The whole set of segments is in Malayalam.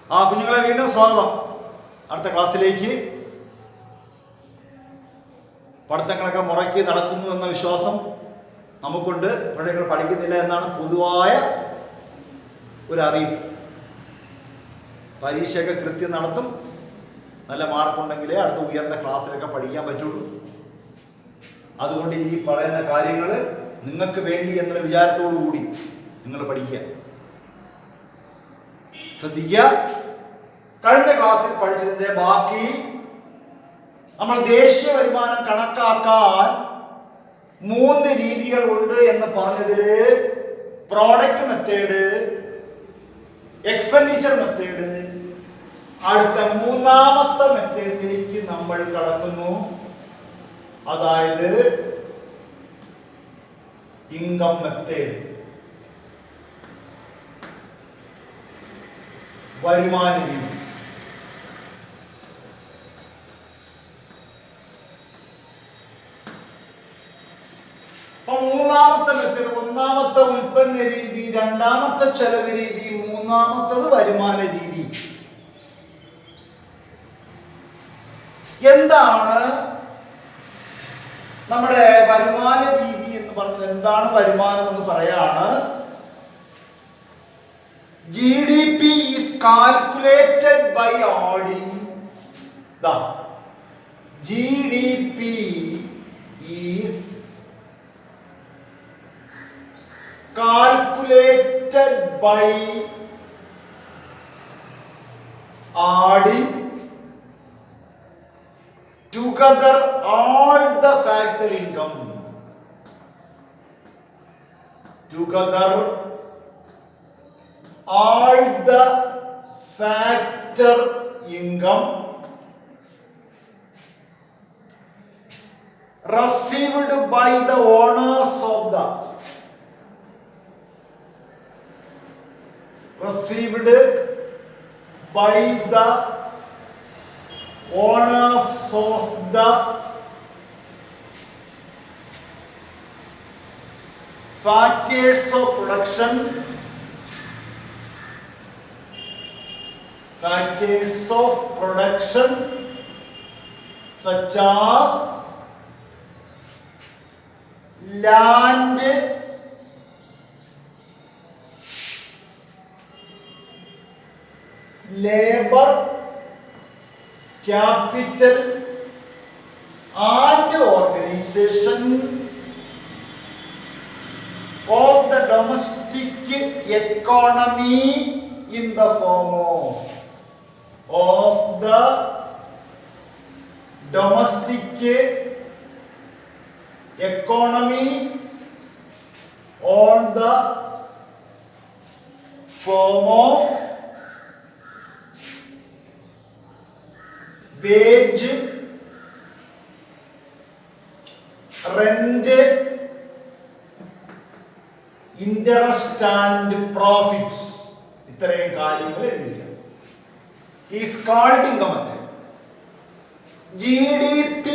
കുഞ്ഞുങ്ങളെ വീണ്ടും സ്വാഗതം അടുത്ത ക്ലാസ്സിലേക്ക്. പഠിത്തങ്ങളൊക്കെ മുറയ്ക്ക് നടക്കുന്നു എന്ന വിശ്വാസം നമുക്കുണ്ട്. പക്ഷേ നിങ്ങൾ പഠിക്കുന്നില്ല എന്നാണ് പൊതുവായ ഒരു അറിയിപ്പ്. പരീക്ഷയൊക്കെ കൃത്യം നടത്തും. നല്ല മാർക്കുണ്ടെങ്കിലേ അടുത്ത ഉയർന്ന ക്ലാസ്സിലൊക്കെ പഠിക്കാൻ പറ്റുള്ളൂ. അതുകൊണ്ട് ഈ പറയുന്ന കാര്യങ്ങൾ നിങ്ങൾക്ക് വേണ്ടി എന്നുള്ള വിചാരത്തോടു കൂടി നിങ്ങൾ പഠിക്കുക, ശ്രദ്ധിക്കുക. കഴിഞ്ഞ ക്ലാസ്സിൽ പഠിച്ചതിന്റെ ബാക്കി നമ്മൾ ദേശീയ വരുമാനം കണക്കാക്കാൻ 3 രീതികൾ ഉണ്ട് എന്ന് പറഞ്ഞതില് പ്രോഡക്റ്റ് മെത്തേഡ്, എക്സ്പെൻഡിച്ചർ മെത്തേഡ്, അടുത്ത 3ാമത്തെ മെത്തേഡിലേക്ക് നമ്മൾ കടക്കുന്നു. അതായത് ഇൻകം മെത്തേഡ്, വരുമാന രീതി. അപ്പൊ 3ാമത്തെ മെത്തേഡ്, 1ാമത്തെ ഉൽപ്പന്ന രീതി, 2ാമത്തെ ചെലവ് രീതി, 3ാമത്തത് വരുമാന രീതി. എന്താണ് നമ്മുടെ വരുമാന രീതി എന്ന് പറഞ്ഞാൽ? എന്താണ് വരുമാനം എന്ന് പറയാണ്. GDP is calculated by adding the GDP is calculated by adding together all the factor income. Together all the factor income received by the owners of the factors of production, such as land, labor, capital and organization of the domestic economy in the form of the domestic economy on the form of wage, rent, interest and profits. ഇത്രയും കാര്യങ്ങൾ എഴുതുക. is called income method. GDP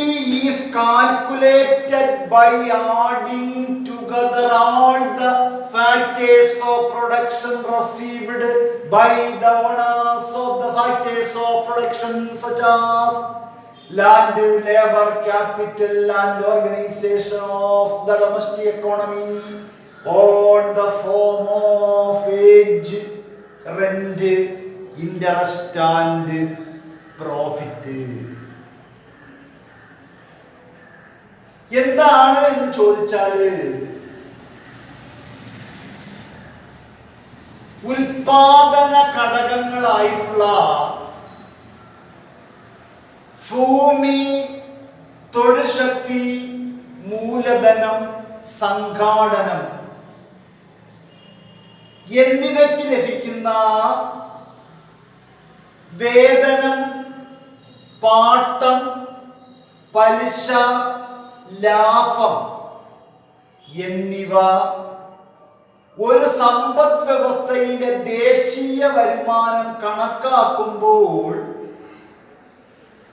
is calculated by adding together all the factors of production received by the owners of the factors of production, such as land, labor, capital and organization of the domestic economy on the form of wage, rent, interest and profit. എന്താണ് എന്ന് ചോദിച്ചാല്, ഉൽപാദന ഘടകങ്ങളായിട്ടുള്ള ഭൂമി, തൊഴിൽ ശക്തി, മൂലധനം, സംഘാടനം എന്നിവയ്ക്ക് ലഭിക്കുന്ന വേതനം, പാട്ടം, പലിശ, ലാഭം എന്നിവ ഒരു സമ്പദ് വ്യവസ്ഥയിലെ ദേശീയ വരുമാനം കണക്കാക്കുമ്പോൾ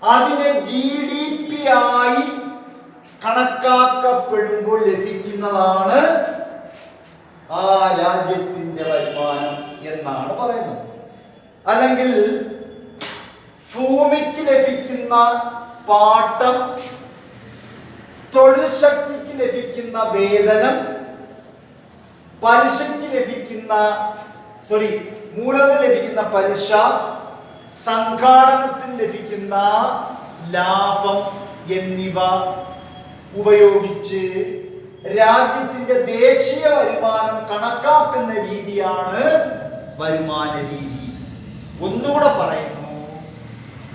അതിനെ GDP ആയി കണക്കാക്കപ്പെടുമ്പോൾ ലഭിക്കുന്നതാണ് ആ രാജ്യത്തിന്റെ വരുമാനം എന്നാണ് പറയുന്നത്. അല്ലെങ്കിൽ ഭൂമിക്ക് ലഭിക്കുന്ന പാട്ടം, തൊഴിൽ ശക്തിക്ക് ലഭിക്കുന്ന വേതനം, പലിശയ്ക്ക് ലഭിക്കുന്ന മൂലധനം ലഭിക്കുന്ന പലിശ, സംഘാടനത്തിന് ലഭിക്കുന്ന ലാഭം എന്നിവ ഉപയോഗിച്ച് രാജ്യത്തിന്റെ ദേശീയ വരുമാനം കണക്കാക്കുന്ന രീതിയാണ് വരുമാന രീതി. ഒന്നുകൂടെ പറയുന്നു,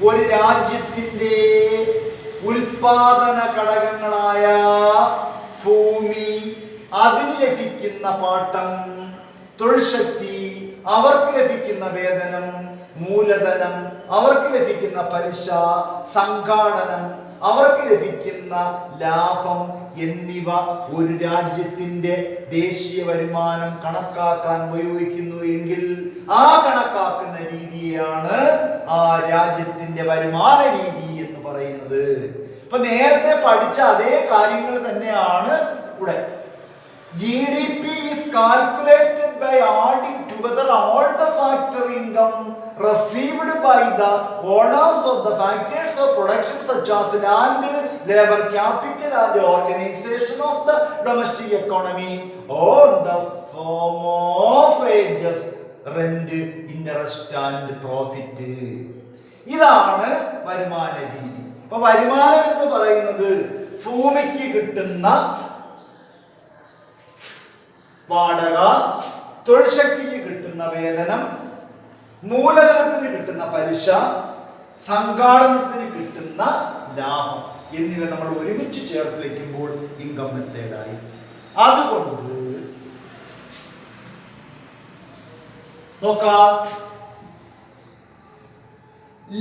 ഒരു രാജ്യത്തിന്റെ ഉൽപാദന ഘടകങ്ങളായ ഭൂമി, അതിന് ലഭിക്കുന്ന പാട്ടം, തൊഴിൽ ശക്തി, അവർക്ക് ലഭിക്കുന്ന വേതനം, മൂലധനം, അവർക്ക് ലഭിക്കുന്ന പലിശ, സംഘാടനം, അവർക്ക് ലഭിക്കുന്ന ലാഭം എന്നിവ ഒരു രാജ്യത്തിന്റെ ദേശീയ വരുമാനം കണക്കാക്കാൻ ഉപയോഗിക്കുന്നു എങ്കിൽ ആ കണക്കാക്കുന്ന രീതിയാണ് ആ രാജ്യത്തിന്റെ വരുമാന രീതി എന്ന് പറയുന്നത്. ഇപ്പൊ നേരത്തെ പഠിച്ച അതേ കാര്യങ്ങൾ തന്നെയാണ് ഇവിടെ. GDP is calculated by adding together all the factory income received by the owners of the factors of production such as land, labor, capital and the organization of the domestic economy on the form of wages, rent, interest and profit. ഇതാണ് വരുമാന രീതി. അപ്പൊ വരുമാനം എന്ന് പറയുന്നത് ഭൂമിക്ക് കിട്ടുന്ന വാടക, തൊഴിൽ ശക്തിക്ക് കിട്ടുന്ന വേതനം, മൂലധനത്തിന് കിട്ടുന്ന പലിശ, സംഘാടനത്തിന് കിട്ടുന്ന ലാഭം എന്നിവ നമ്മൾ ഒരുമിച്ച് ചേർത്ത് വെക്കുമ്പോൾ ഇൻകം മെത്തേഡായി. അതുകൊണ്ട് നോക്കാം,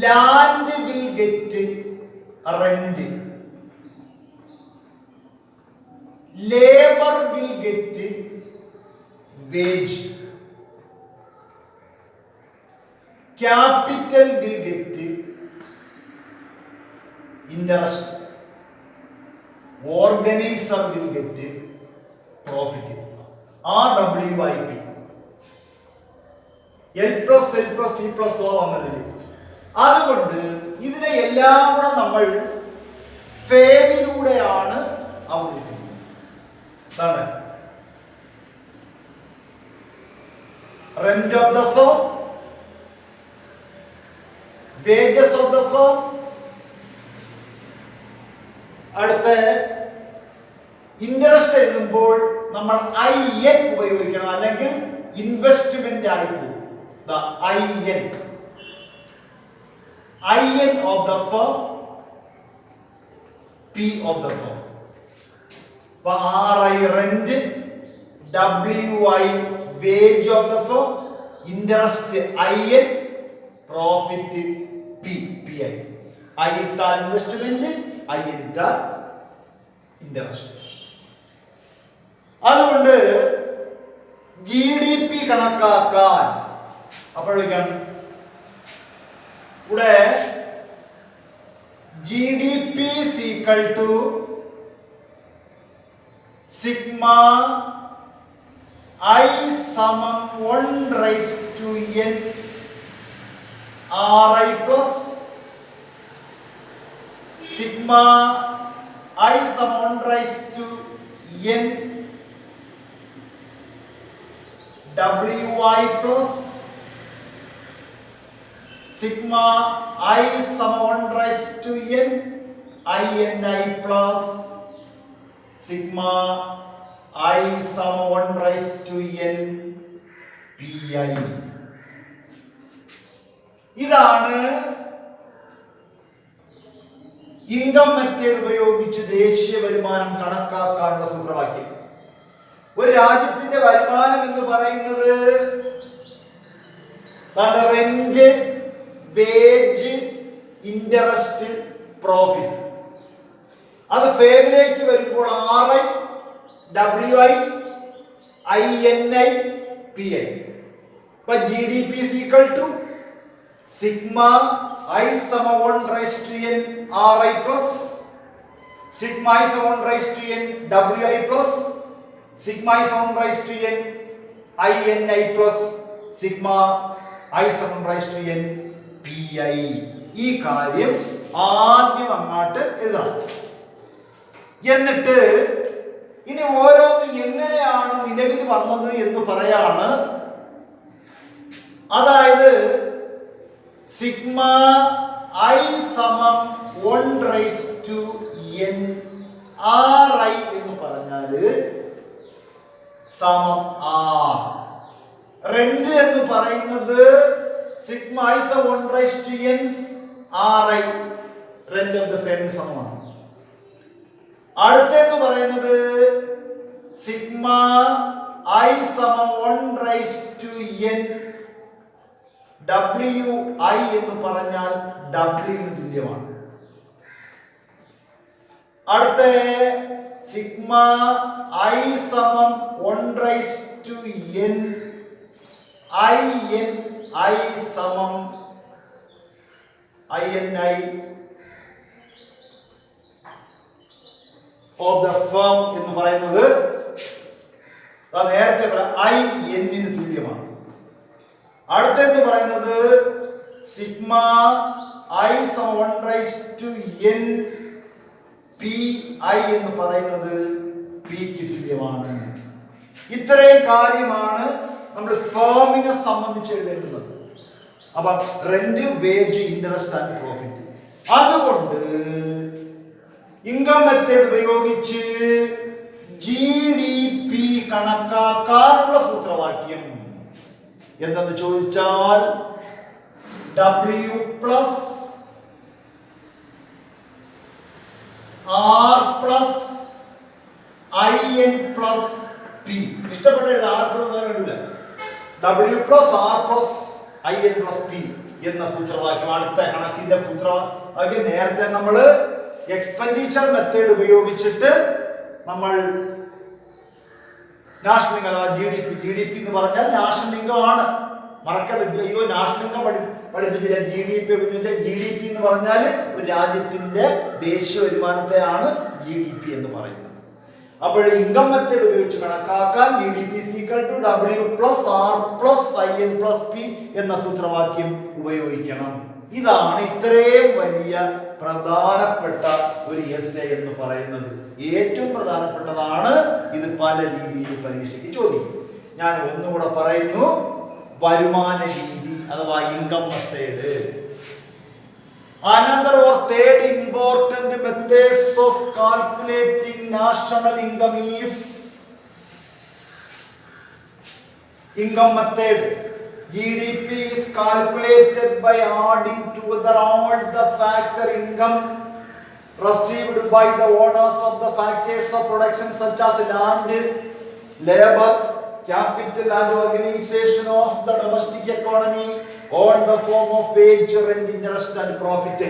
land will get rent, labour will get wage, capital will get interest, organizer will get profit. RWIP, L plus L plus C plus O വന്നതിൽ. അതുകൊണ്ട് ഇതിനെ എല്ലാം കൂടെ നമ്മൾ ഫേമിലൂടെയാണ് അവതരിപ്പിക്കുന്നത്. Rent of the firm, wages of the firm, അടുത്ത ഇൻട്രസ്റ്റ് എഴുതുമ്പോൾ നമ്മൾ IN ഉപയോഗിക്കണം, അല്ലെങ്കിൽ ഇൻവെസ്റ്റ്മെന്റ് ആയി പോകും. IN of the firm, P of the firm. RI rent, WI wage of the firm, interest IN, profit PI. I ഇട്ടാൽ ഇൻവെസ്റ്റ്മെന്റ്, I ഇട്ടാൽ ഇൻട്രസ്റ്റ്. അതുകൊണ്ട് GDP കണക്കാക്കാൻ അപ്പോഴേക്കാണ് ഇവിടെ GDP is equal to sigma I സമം 1 raised to n RI plus sigma I സമം 1 raised to n WI plus sigma I സമം 1 raised to n INI plus sigma I സമം 1 raised to n PI. ഇതാണ് ഇൻകം മെത്തേഡ് ഉപയോഗിച്ച് ദേശീയ വരുമാനം കണക്കാക്കാനുള്ള സൂത്രവാക്യം. ഒരു രാജ്യത്തിന്റെ വരുമാനം എന്ന് പറയുന്നത് റെന്റ്, വേജ്, ഇൻട്രസ്റ്റ്, പ്രോഫിറ്റ്. അത് ഫേമിലേക്ക് വരുമ്പോൾ RI, WI, INI, PI. But GDP is equal to sigma I സമം 1 raised to n RI plus sigma I സമം 1 raised to n WI plus sigma I സമം 1 raised to n INI plus sigma I സമം റൈസ് ടു n pi. ഈ കാര്യം ആദ്യം അങ്ങോട്ട് എഴുതണം. എന്നിട്ട് ഇനി ഓരോന്ന് എങ്ങനെയാണ് നിലവിൽ വന്നത് എന്ന് പറയാണ്. അതായത് സിഗ്മ ഐ സമം 1 റൈസ് ടു n ri എന്ന് പറഞ്ഞാൽ സമം r. റെന്റ് എന്ന് പറയുന്നത് സിഗ്മ ഐ സമം 1 raise to n ri rent of the firm സമമാണ്. അടുത്തെന്ന് പറയുന്നത് സിഗ്മ ഐ സമം 1 റൈസ് ടു n wi എന്ന് പറഞ്ഞാൽ w ന് തുല്യമാണ്. അടുത്ത സിഗ്മ ഐ സമം 1 റൈസ് ടു n i സമം ini of the firm എന്ന് പറയുന്നത് നേരത്തെ i n ന് തുല്യമാണ്. അടുത്തെന്ന് പറയുന്നത് സിഗ്മ ഐ സമം 1 റൈസ് ടു n pi എന്ന് പറയുന്നത് p ക്ക് തുല്യമാണ്. ഇത്രയും കാര്യമാണ് നമ്മൾ ഫേമിനെ സംബന്ധിച്ച് എഴുതേണ്ടത്. അപ്പൊ rent, wage, interest and profit. അതുകൊണ്ട് ഇൻകം മെത്തേഡ് ഉപയോഗിച്ച് GDP കണക്കാക്കാനുള്ള സൂത്രവാക്യം എന്തെന്ന് ചോദിച്ചാൽ W plus R plus IN plus P. ഇഷ്ടപ്പെട്ട R പ്ലസ് വേണ്ടില്ല. W plus R plus IN plus P എന്ന സൂത്രവാക്യം. അടുത്ത കണക്കിന്റെ സൂത്രവാക്യം നേരത്തെ നമ്മൾ എക്സ്പെൻഡിച്ചർ മെത്തേഡ് ഉപയോഗിച്ചിട്ട് നമ്മൾ നാഷണൽ ഇൻകം അഥവാ GDP എന്ന് പറഞ്ഞാൽ നാഷണൽ ഇൻകം ആണ്. മറക്കരുത്. അയ്യോ, നാഷണൽ ഇൻകം പഠിപ്പിച്ചില്ല. GDP എന്ന് പറഞ്ഞാൽ ഒരു രാജ്യത്തിന്റെ ദേശീയ വരുമാനത്തെയാണ് GDP എന്ന് പറയുന്നത്. അപ്പോൾ ഇൻകം മെത്തേഡ് ഉപയോഗിച്ച് കണക്കാക്കാൻ GDP W plus R plus IN plus P എന്ന സൂത്രവാക്യം ഉപയോഗിക്കണം. ഇതാണ് ഇത്രയും വലിയ പ്രധാനപ്പെട്ട ഒരു എസ്സേ എന്ന് പറയുന്നത്. ഏറ്റവും പ്രധാനപ്പെട്ടതാണ്. ഇത് പല രീതിയിൽ പരീക്ഷയ്ക്ക് ചോദിക്കും. ഞാൻ ഒന്നുകൂടെ പറയുന്നു. വരുമാന രീതി അഥവാ income method. Another or third important methods of calculating national income is income method. GDP is calculated by adding together all the factor income received by the owners of the factors of production such as land, labor, capital and organization of the domestic economy on the form of wage, rent, interest and profit.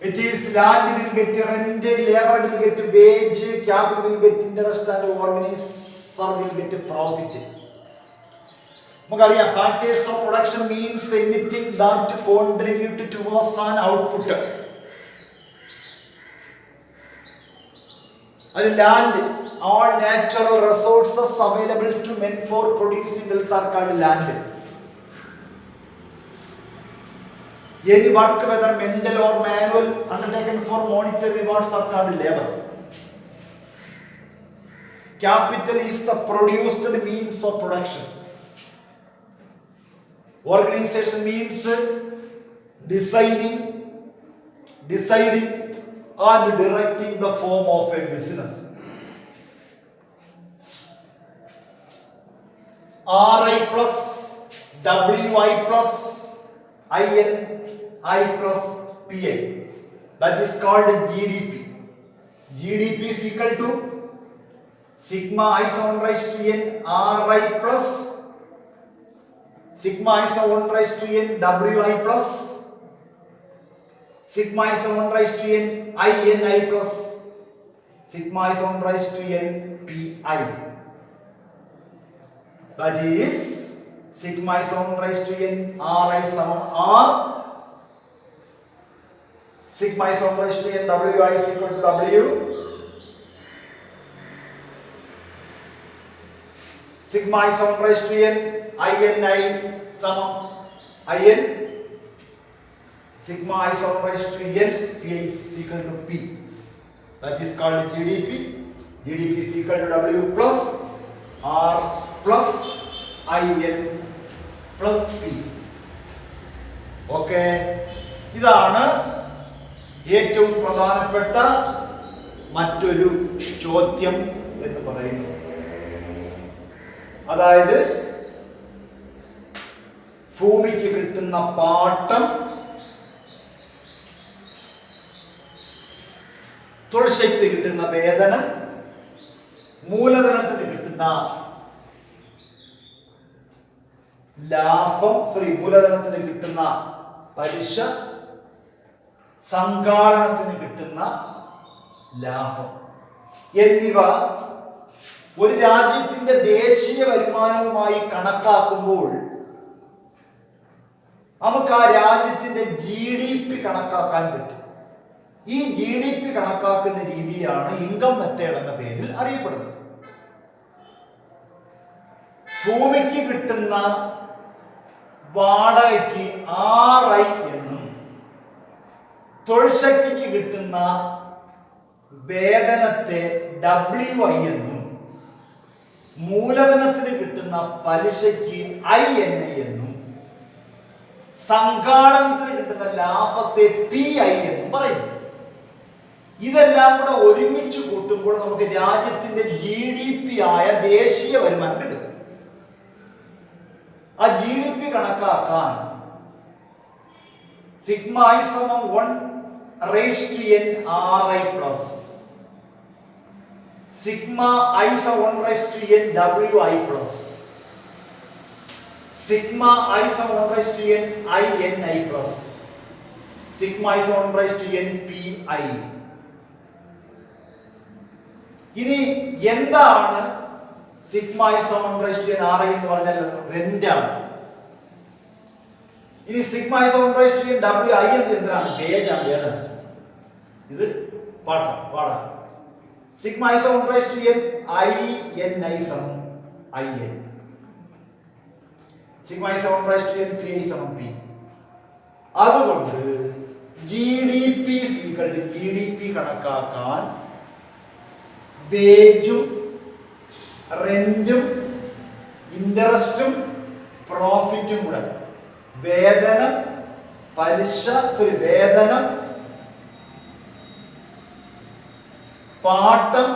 It is land will get rent, labor will get wage, capital will get interest and organizer will get profit. നമുക്കറിയാം factors of production means anything that contribute towards an output. അത് land, all natural resources available to men for producing wealth are called land. Any work, whether mental or manual, undertaken for monetary rewards are called labor. Capital is the produced means of production. Organization means deciding and directing the form of a business. RI plus WI plus INI plus PI. That is called GDP. GDP is equal to sigma I sum 1 raised to n RI plus sigma I sum 1 raised to n WI plus sigma I sum 1 raised to n INI plus sigma I sum 1 raised to n PI. That is sigma is 1 raised to n RI sum R, sigma is 1 raised to n WI is equal to W, sigma i സമം റൈസ് ടു n INI സമം IN sigma I സമം raise to n Pi is equal to P. That is called GDP. GDP is equal to W plus R plus IN plus P. Okay. ഇതാണ് ഏറ്റവും പ്രധാനപ്പെട്ട മറ്റൊരു ചോദ്യം എന്ന് പറയുന്നത്. അതായത് ഭൂമിക്ക് കിട്ടുന്ന പാട്ടം തൊഴിൽ ശക്തി കിട്ടുന്ന വേതനം മൂലധനത്തിന് കിട്ടുന്ന ലാഭം മൂലധനത്തിന് കിട്ടുന്ന പലിശ സംഘാടനത്തിന് കിട്ടുന്ന ലാഭം എന്നിവ ഒരു രാജ്യത്തിന്റെ ദേശീയ വരുമാനവുമായി കണക്കാക്കുമ്പോൾ നമുക്ക് ആ രാജ്യത്തിന്റെ GDP കണക്കാക്കാൻ പറ്റും. ഈ GDP കണക്കാക്കുന്ന രീതിയാണ് ഇൻകം മെത്തേഡ് എന്ന പേരിൽ അറിയപ്പെടുന്നത്. ഭൂമിക്ക് കിട്ടുന്ന വാടകയ്ക്ക് RI എന്നും തൊഴിൽ ശക്തിക്ക് കിട്ടുന്ന വേതനത്തെ WI എന്നും മൂലധനത്തിന് കിട്ടുന്ന പലിശയ്ക്ക് INI എന്നും സംഘാടനത്തിന് കിട്ടുന്ന ലാഭത്തെ PI എന്നും പറയുന്നു. ഇതെല്ലാം കൂടെ ഒരുമിച്ച് കൂട്ടുമ്പോൾ നമുക്ക് രാജ്യത്തിന്റെ GDP ആയ ദേശീയ വരുമാനം കിട്ടും. ആ GDP കണക്കാക്കാൻ സിഗ്മ I സമം 1 raise to n RI plus sigma I സമം 1 raise to n WI plus sigma I സമം 1 raise to n INI plus sigma I സമം 1 റൈസ് ടു n PI. ഇനി എന്താണ് സിഗ്മ I സമം 1 റൈസ് ടു n RI എന്ന് പറഞ്ഞാൽ റെന്റ് ആണ്. ഇനി സിഗ്മ I സമം 1 റൈസ് ടു n WI എന്ന് എന്താണ്? വേജ് ആണ്, വേതനം. ഇത് പാഠം. സിഗ്മ I സമം 1 റൈസ് ടു n INI സമം IN. സിഗ്മ I സമം 1 റൈസ് ടു n PI സമം P. അതുകൊണ്ട് GDP കണക്കാക്കാൻ വേജും റെന്റും ഇൻട്രസ്റ്റും പ്രോഫിറ്റും കൂടെ വേതനം പാട്ടം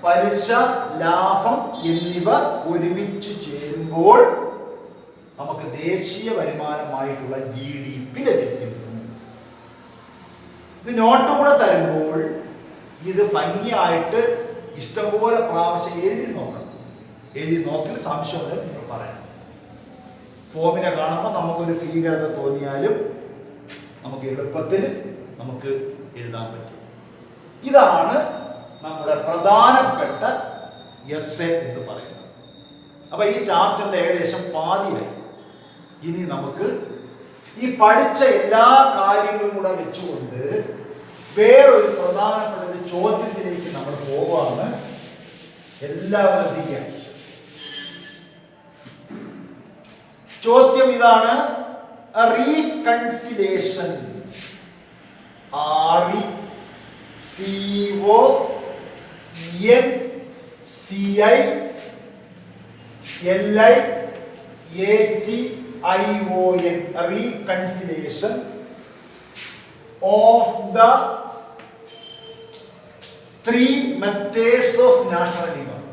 പലിശ ലാഭം എന്നിവ ഒരുമിച്ച് ചേരുമ്പോൾ നമുക്ക് ദേശീയ വരുമാനമായിട്ടുള്ള GDP ലഭിക്കുന്നു. ഇത് നോട്ട് കൂടെ തരുമ്പോൾ ഇത് ഭംഗിയായിട്ട് ഇഷ്ടംപോലെ പ്രാവശ്യം എഴുതി നോക്കി സംശയമുണ്ടെങ്കിൽ നിങ്ങൾ പറയണം. ഫോമിനെ കാണുമ്പോൾ നമുക്കൊരു ഭീകരത തോന്നിയാലും നമുക്ക് എളുപ്പത്തിൽ നമുക്ക് എഴുതാൻ പറ്റും. ഇതാണ് നമ്മുടെ പ്രധാനപ്പെട്ട എസ്സേ എന്ന് പറയുന്നത്. അപ്പൊ ഈ ചാപ്റ്ററിന്റെ ഏകദേശം പാതിയായി. ഇനി നമുക്ക് ഈ പഠിച്ച എല്ലാ കാര്യങ്ങളും കൂടെ വെച്ചുകൊണ്ട് വേറൊരു പ്രധാനപ്പെട്ട ഒരു ചോദ്യത്തിലേക്ക് നമ്മൾ പോവാണ്. എല്ലാവരും ശ്രദ്ധിക്കുക. ചോദ്യം ഇതാണ്: reconciliation reconciliation of the three methods of national income.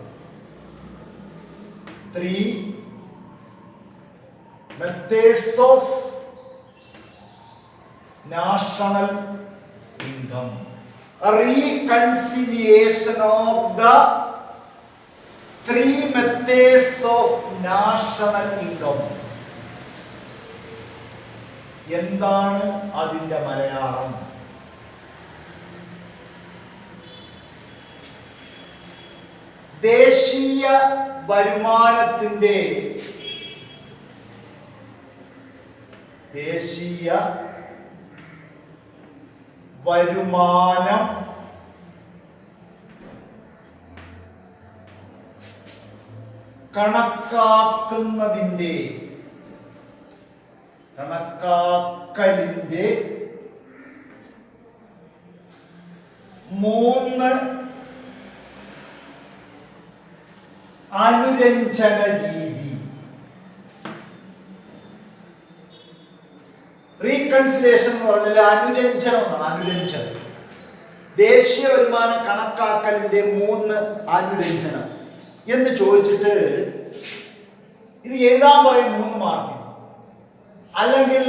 Three methods of national income. A reconciliation of the three methods of national income. എന്താണ് അതിന്റെ മലയാളം? ദേശീയ വരുമാനത്തിന്റെ വരുമാനം കണക്കാക്കലിന്റെ 3 അനുരഞ്ജന രീതി. റീകൺസിലേഷൻ എന്ന് പറഞ്ഞാൽ അനുരഞ്ജനമാണ്. അനുരഞ്ജനം, ദേശീയ വരുമാനം കണക്കാക്കലിന്റെ 3 അനുരഞ്ജനം എന്ന് ചോദിച്ചിട്ട് ഇത് എഴുതാൻ പറയും 3 മാർക്ക്, അല്ലെങ്കിൽ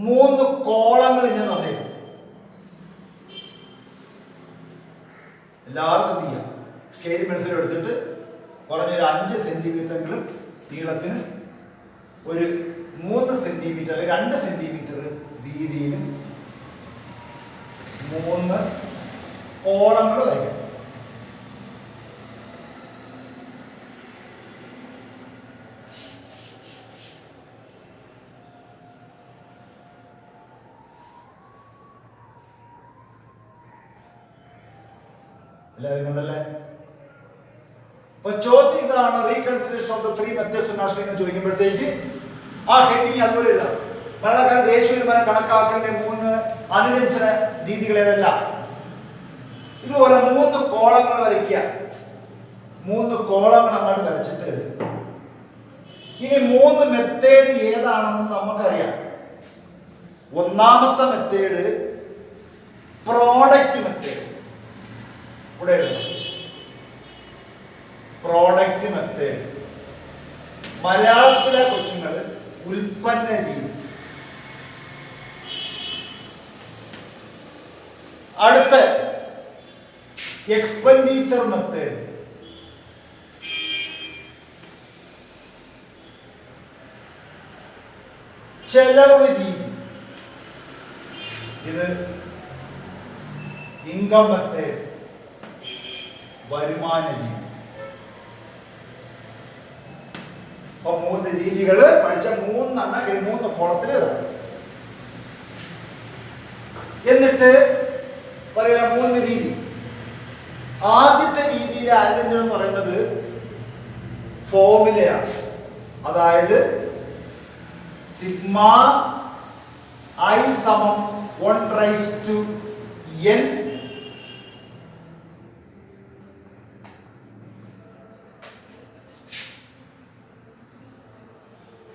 3 കോളങ്ങൾ ഞാൻ തന്നേക്കും. എല്ലാവരും ശ്രദ്ധിക്കാം. സ്കെയിൽ പെൻസിൽ എടുത്തിട്ട് കുറഞ്ഞൊരു 5 സെന്റിമീറ്ററെങ്കിലും നീളത്തിന്, ഒരു 3 സെന്റിമീറ്റർ അല്ലെങ്കിൽ 2 സെന്റിമീറ്റർ വീതിയിലും 3 കോളങ്ങൾ വരയ്ക്കണം. എല്ലാവരും കൊണ്ടല്ലേ? അപ്പൊ ചോദ്യം ഇതാണ്, reconciliation of the 3 methods of national എന്ന് ചോദിക്കുമ്പോഴത്തേക്ക് ആ ഹെഡിങ് അതുപോലെ എഴുതാം. ഭരണക്കാരൻ ദേശീയ വരുമാനം കണക്കാക്കലിന്റെ 3 അനുരഞ്ജന രീതികൾ ഏതെല്ലാം. ഇതുപോലെ 3 കോളങ്ങൾ വരയ്ക്കുക. 3 കോളങ്ങൾ അങ്ങോട്ട് വരച്ചിട്ട് ഇനി 3 മെത്തേഡ് ഏതാണെന്ന് നമുക്കറിയാം. ഒന്നാമത്തെ മെത്തേഡ് പ്രോഡക്റ്റ് മെത്തേഡ്. ഇവിടെ എഴുതണം, പ്രോഡക്റ്റ് മെത്തേഡ്. മലയാളത്തിലെ കൊച്ചുങ്ങൾ ഉൽപ്പന്ന രീതി. അടുത്ത എക്സ്പെൻഡിച്ചർ മെത്തേഡ്. ചെലവ് രീതി. ഇത് ഇൻകം മെത്തേഡ്, വരുമാന രീതി. അപ്പൊ 3 രീതികൾ പഠിച്ച 3 കോളത്തിൽ എഴുതണം. എന്നിട്ട് പറയാം 3 രീതി. ആദ്യത്തെ രീതിയിലെ അനുരഞ്ജനം എന്ന് പറയുന്നത് ഫോർമുലയാണ്. അതായത് സിഗ്മ I സമം 1/n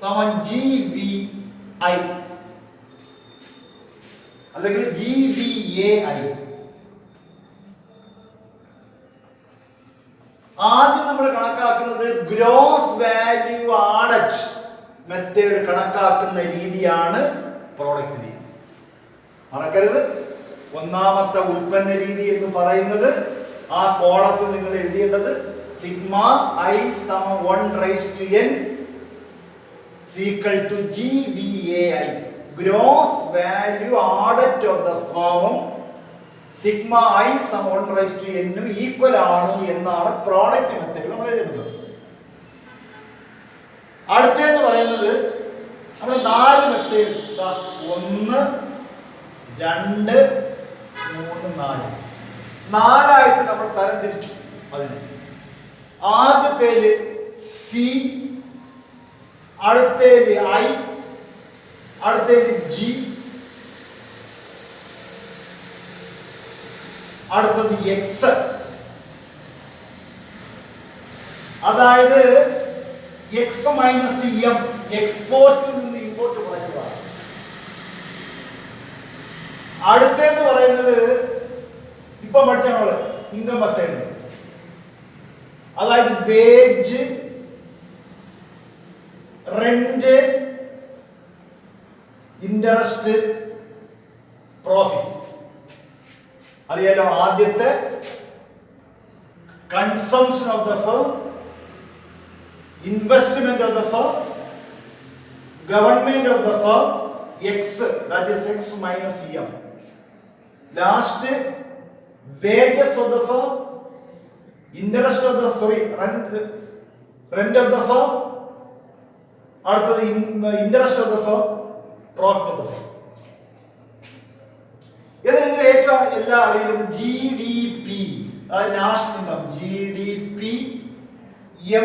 സമം GVI അല്ലെങ്കിൽ GVAI. ആദ്യം നമ്മൾ കണക്കാക്കുന്നത് ഗ്രോസ് വാല്യൂ ആഡഡ് മെത്തേഡ് കണക്കാക്കുന്ന രീതിയാണ് പ്രോഡക്റ്റ് രീതി. മറക്കരുത്, ഒന്നാമത്തെ ഉൽപ്പന്ന രീതി എന്ന് പറയുന്നത് ആ കോളത്തിൽ നിങ്ങൾ എഴുതേണ്ടത് സിഗ്മ I സമം 1/n equal to GVAI, gross value added of the firm. Sigma I സമം 1/n ഈക്വൽ ആണ് എന്നാണ് പ്രോഡക്റ്റ് മെത്തേഡ് നമ്മൾ എഴുതുന്നത്. അടുത്തെന്ന് പറയുന്നത് നമ്മൾ 4 മെത്തേഡ്, 1 2 3 4 4ആയിട്ട് നമ്മൾ തരം തിരിച്ചു. അതിന് ആദ്യത്തേല് C, അടുത്തേല് I, അടുത്തേല് G, അടുത്തത് X. അതായത് X മൈനസ് M, എക്സ്പോർട്ടിൽ നിന്ന് ഇമ്പോർട്ട് കുറയ്ക്കുന്നതാണ്. അടുത്തെന്ന് പറയുന്നത് ഇപ്പൊ പഠിച്ച നമ്മള് ഇൻകം മെത്തേഡ്. അതായത് വേജ്, റെന്റ്, ഇൻട്രസ്റ്റ്, പ്രോഫിറ്റ്. അറിയാലോ, ആദ്യത്തെ consumption of the firm, investment of the firm, government of the firm, X, that is X minus M. Last wages of the firm, interest of the rent of the firm, അടുത്തത് interest of the firm, profit of the firm. ഇതിൽ ഏറ്റവും എല്ലാ അടിയിലും GDP അതായത് നാഷണൽ ഇൻകം GDP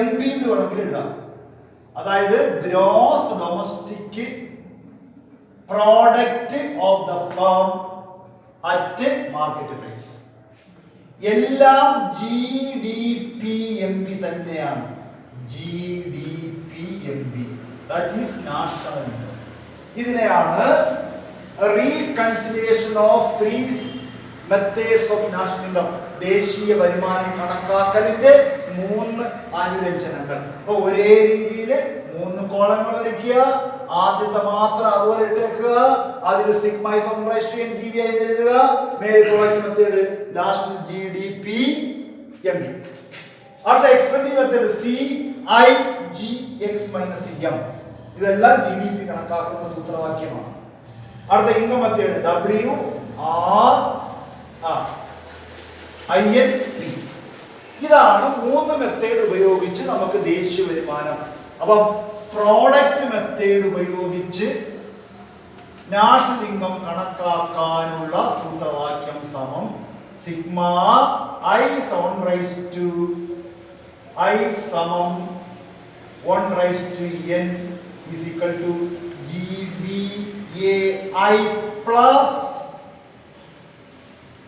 MB എന്ന് വേണമെങ്കിൽ എഴുതാം. അതായത് gross domestic product of the firm at market price. എല്ലാം GDP MB തന്നെയാണ്. GDP MB that is national income. ഇതിനെയാണ് reconciliation of 3 methods of national income, ദേശീയ വരുമാനം കണക്കാക്കലിന്റെ 3 അനുരഞ്ജനങ്ങൾ. അപ്പൊ ഒരേ രീതിയിൽ 3 കോളങ്ങൾ വരയ്ക്കുക. ആദ്യത്തെ മാത്രം അതുപോലെ ഇട്ടേക്കുക. അതിൽ സിഗ്മ ഇസ് 1/n GVI എന്ന് എഴുതുക. മേൽക്കോള മെത്തേഡ് ലാസ്റ്റ് GDP MB. അടുത്ത എക്സ്പെൻഡിച്ചർ മെത്തേഡ് CIGX - CM. ഇതെല്ലാം GDP കണക്കാക്കുന്ന സൂത്രവാക്യമാണ്. അടുത്ത ഇൻകം മെത്തേഡ് WRINP. ഇതാണ് 3 മെത്തേഡ് ഉപയോഗിച്ച് നമുക്ക് ദേശീയ വരുമാനം. അപ്പം പ്രോഡക്റ്റ് മെത്തേഡ് ഉപയോഗിച്ച് നാഷണൽ ഇൻകം കണക്കാക്കാനുള്ള സൂത്രവാക്യം സമം സിഗ്മ I സമം 1/n is equal to GVAI plus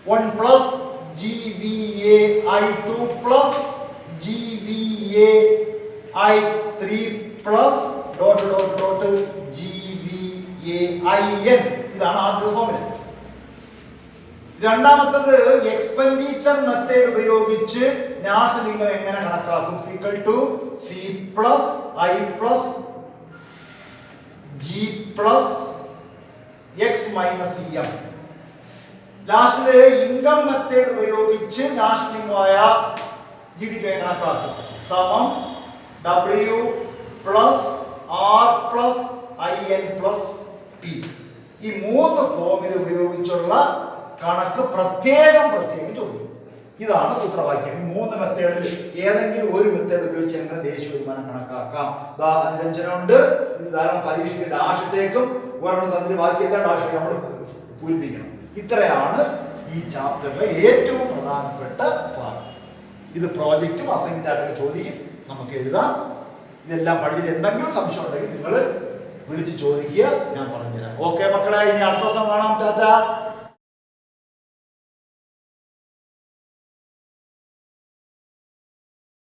1 plus GVAI2 plus GVAI3 plus GVAIN. ഇതാണ് ആദ്യത്തെ ഫോർമുല. രണ്ടാമത്തേത് എക്സ്പെൻഡിച്ചർ മെത്തേഡ് ഉപയോഗിച്ച് നാഷണൽ ഇൻകം എങ്ങനെ കണക്കാക്കും? Equal to C plus I plus G plus X minus CM. ലാസ്റ്റിലെ ഇൻകം മെത്തേഡ് ഉപയോഗിച്ച് നാഷണൽ ഇൻകമായ GDP കണക്കാക്കും. സമം W plus R plus IN plus P. ഈ 3 ഫോർമുല ഉപയോഗിച്ചുള്ള കണക്ക് പ്രത്യേകം ചോദിക്കും. ഇതാണ് സൂത്രവാക്യം. 3 മെത്തേഡിൽ ഏതെങ്കിലും ഒരു മെത്തേഡ് ഉപയോഗിച്ച് എങ്ങനെ ദേശീയ വരുമാനം കണക്കാക്കാം? അനുരഞ്ജനമുണ്ട്. ഇത് ധാരാളം പരീക്ഷയ്ക്ക് ഡാഷിട്ടേക്കും ഒരെണ്ണം തന്നിട്ട് ബാക്കി എല്ലാ ഡാഷിലേക്ക് നമ്മൾ പൂരിപ്പിക്കണം. ഇത്രയാണ് ഈ ചാപ്റ്ററിലെ ഏറ്റവും പ്രധാനപ്പെട്ട ഭാഗം. ഇത് പ്രോജക്റ്റും അസൈൻമെന്റ് ആയിട്ടൊക്കെ ചോദിക്കും, നമുക്ക് എഴുതാം. ഇതെല്ലാം പഠിച്ചത് എന്തെങ്കിലും സംശയം ഉണ്ടെങ്കിൽ നിങ്ങൾ വിളിച്ച് ചോദിക്കുക, ഞാൻ പറഞ്ഞുതരാം. ഓക്കെ മക്കളെ, ഇനി അടുത്ത ദിവസം കാണാം. ടാറ്റ.